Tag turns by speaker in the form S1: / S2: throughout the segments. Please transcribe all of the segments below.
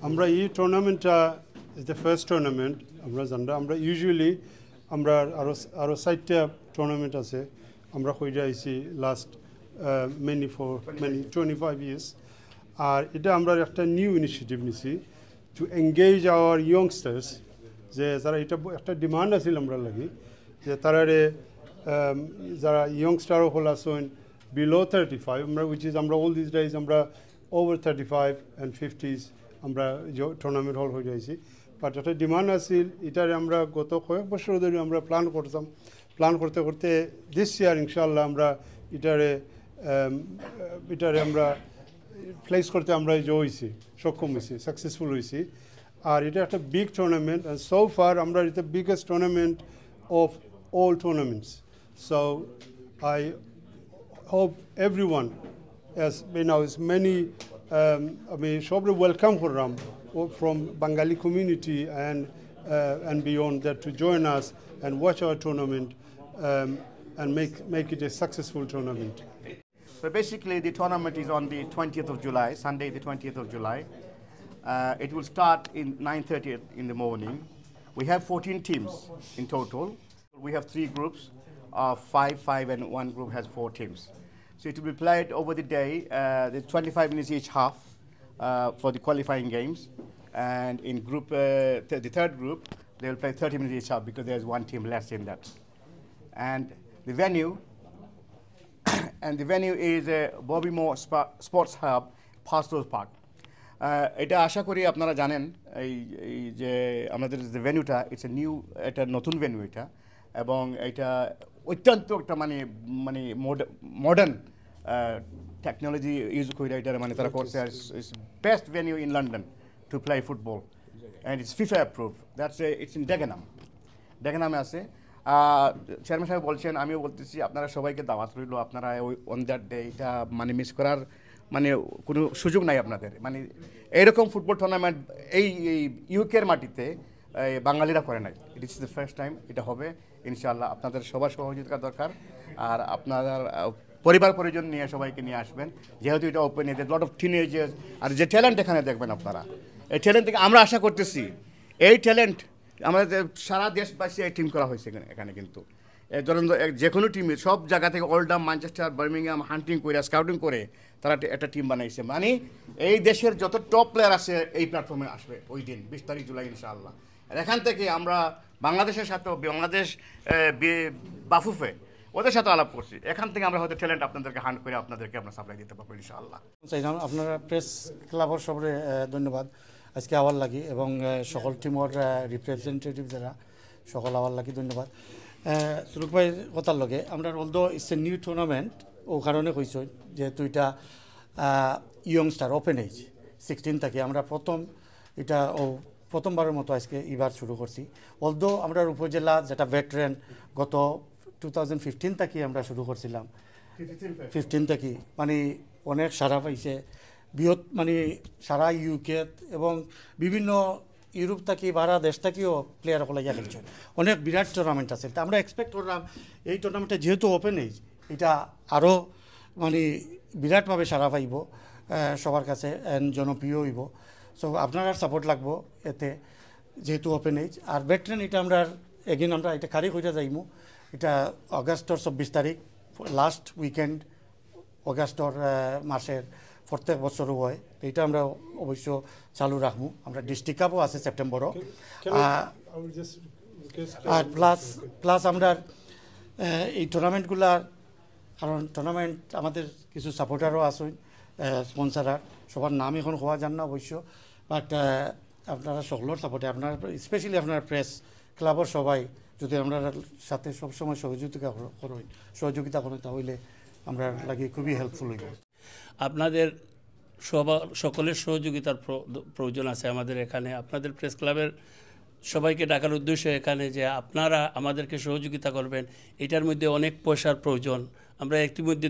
S1: আমরা এই টুর্নামেন্টটা is the first tournament আমরা জানরা আমরা ইউজুয়ালি আমরা আরো 4টা টুর্নামেন্ট আছে আমরা কইরা আইছি লাস্ট মেনি 25 ইয়ার্স আর এটা আমরা একটা নিউ ইনিশিয়েটিভ নিছি টু এঙ্গেজ আওয়ার ইয়ংস্টার্স যে যারা এটা একটা ডিমান্ড আছিল আমরা লাগি যে তারারে যারা ইয়ংস্টারও হল আসুন বিলো 35 আমরা উইচ ইজ আমরা অল দিস ডেজ আমরা ওভার 35 and 50s আমরা টুর্নামেন্ট হল হয়ে যাইছি বাট একটা ডিমান্ড আছিল এটারে আমরা গত কয়েক বছর ধরে আমরা প্ল্যান করতে করতে দিস ইয়ার ইনশাআল্লাহ আমরা এটারে আমরা প্লেস করতে আমরা হয়েছি সক্ষম হয়েছি সাকসেসফুল হয়েছি আর এটা একটা big tournament and so far আমরা এটা biggest tournament of all tournaments. So I hope everyone, as as many, Shobre welcome from Bengali community and beyond that to join us and watch our tournament and make it a successful tournament.
S2: So basically the tournament is on the 20th of July, Sunday the 20th of July. It will start in 9:30 in the morning. We have 14 teams in total. We have 3 groups of 5, and 1 group has 4 teams. So it will be played over the day, there's 25 minutes each half for the qualifying games. And in group, the third group, they will play 30 minutes each half because there's 1 team less in that. And the venue is Bobby Moore Sports Hub, Pastors Park. এটা আশা করি আপনারা জানেন এই যে আমাদের যে ভেন্যুটা it's a new এটা নতুন ভেন্যু এটা এবং এটা অত্যন্ত একটা মানে মডার্ন টেকনোলজি ইউজ করে এটা মানে তারা করছে it's best venue in London to play football and it's FIFA approve that's it's in ডেগেনামে আছে চেয়ারম্যান সাহেব বলছেন আমিও বলতেছি আপনারা সবাইকে দাওয়াত রইল আপনারা ওই অন দ্যাট ডে এটা মানে মিস করার মানে কোনো সুযোগ নাই আপনাদের মানে এইরকম ফুটবল টুর্নামেন্ট এই ইউকের মাটিতে বাঙালিরা করে নাই it is the first time এটা হবে ইনশাআল্লাহ আপনাদের সবার সহযোগিতা দরকার আর আপনাদের পরিবার পরিজন নিয়ে সবাইকে নিয়ে আসবেন যেহেতু এটা ওপেন এদের লট অফ টিনেজার্স আর যে ট্যালেন্ট এখানে দেখবেন আপনারা এই ট্যালেন্ট থেকে আমরা আশা করতেছি এই ট্যালেন্ট আমাদের সারা দেশবাসী এই টিম করা হয়েছে এখানে কিন্তু ধরেন যে কোনো টিমে সব জায়গা থেকে ওল্ডাম ম্যানচেস্টার বার্মিংহাম হান্টিং করে স্কাউটিং করে তারা একটা টিম বানাইছে মানে এই দেশের যত টপ প্লেয়ার আছে এই প্ল্যাটফর্মে আসবে ওই দিন 20 তারিখ জুলাই ইনশাআল্লাহ এখান থেকে আমরা বাংলাদেশের সাথে বাংলাদেশ বাফুফে ওদের সাথে আলাপ করছি এখান থেকে আমরা হয়তো ট্যালেন্ট আপনাদেরকে হান্ট করে আপনাদেরকে আমরা সাপ্লাই দিতে পারবো ইনশাআল্লাহ
S3: আপনারা প্রেস ক্লাবর সবরে ধন্যবাদ আজকে আওয়ার লাগি এবং সকল টিমর রিপ্রেজেন্টেটিভ যারা সকল আওয়ার লাগি ধন্যবাদ সুরুক ভাই কথার লগে আমরা although it's a new tournament ও কারণে কইছ যেহেতু এটা ইয়ংস্টার ওপেন এজ 16 থেকে আমরা প্রথমবারের মতো আজকে এবার শুরু করছি অলদো আমরা উপজেলা যেটা ভেটারেন গত 2015 থেকে আমরা শুরু করছিলাম 15 থেকে মানে অনেক সারা পাইছে বৃহৎ মানে সারা ইউকে এবং বিভিন্ন ইউরোপ থেকে বারা দেশ থেকেও প্লেয়ার সকলে ইয়া খেলছে অনেক বিরাট টুর্নামেন্ট আছে তা আমরা এক্সপেক্ট করলাম এই টুর্নামেন্টটা যেহেতু ওপেন এজ এটা আরও মানে বিরাটভাবে সারা পাইব সবার কাছে জনপ্রিয় হইব সো আপনার সাপোর্ট লাগবো এতে যেহেতু ওপেন এজ আর ভেটারেন এটা আমরা এগেন আমরা এটা কারি হইতে যাইমু এটা অগাস্টর 24 তারিখ লাস্ট উইকেন্ড অগাস্টর মাসের প্রত্যেক বছরও হয় এটা আমরা অবশ্য চালু রাখবো আমরা ডিস্ট্রিক্ট কাপও আছে সেপ্টেম্বরও আর প্লাস আমরা এই টুর্নামেন্টগুলার কারণ টুর্নামেন্ট আমাদের কিছু সাপোর্টারও আছে স্পন্সারার সবার নাম এখন হওয়া যান না অবশ্য বাট আপনারা সকলের সাপোর্টে আপনার স্পেশালি আপনার প্রেস ক্লাবর সবাই যদি আমরা সাথে সবসময় সহযোগিতা করেন তাহলে আমরা লাগে খুবই হেল্পফুল হইব
S4: আপনাদের সকলের সহযোগিতার প্রয়োজন আছে আমাদের এখানে আপনাদের প্রেস ক্লাবের সবাইকে ডাকার উদ্দেশ্য এখানে যে আপনারা আমাদেরকে সহযোগিতা করবেন এটার মধ্যে অনেক পয়সার প্রয়োজন আমরা ইতিমধ্যে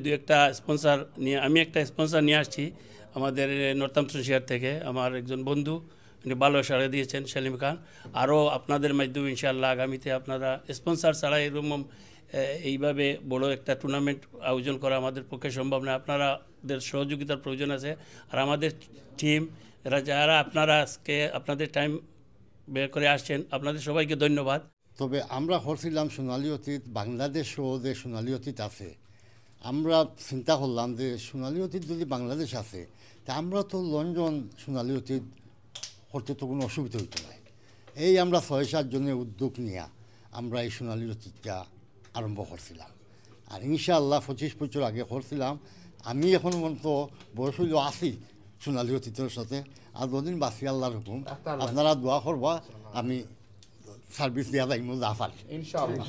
S4: আমি একটা স্পন্সর নিয়ে আসছি আমাদের নর্থাম্পটনশায়ার থেকে আমার একজন বন্ধু উনি ভালো সাড়া দিয়েছেন সেলিম খান আরও আপনাদের মাধ্যমে ইনশাআল্লাহ আগামীতে আপনারা স্পন্সর ছাড়া এরকম এইভাবে বড় একটা টুর্নামেন্ট আয়োজন করা আমাদের পক্ষে সম্ভব না আপনাদের সহযোগিতার প্রয়োজন আছে আর আমাদের টিম এরা যারা আপনারা আজকে আপনাদের টাইম বের করে আসছেন, আপনাদের সবাইকে ধন্যবাদ।
S5: তবে আমরা করছিলাম সোনালী অতীত বাংলাদেশও যে সোনালী অতীত আছে, আমরা চিন্তা করলাম যে সোনালী অতীত যদি বাংলাদেশ আছে তা আমরা তো লন্ডন সোনালী অতীত করতে তো কোনো অসুবিধা হইতো না। এই আমরা ৬-৭ জনের উদ্যোগ নিয়ে আমরা এই সোনালী অতীতটা আরম্ভ করছিলাম। আর ইনশাআল্লাহ ২৫ বছর আগে করছিলাম। আমি এখন পর্যন্ত বয়স হইল আছি সোনালী অতীতের সাথে। আর যদিন বাঁচি আল্লাহর হুকুম, আপনারা দোয়া করবা আমি সার্ভিস দেওয়া যাইমু যা পারি
S2: ইনশাআল্লাহ।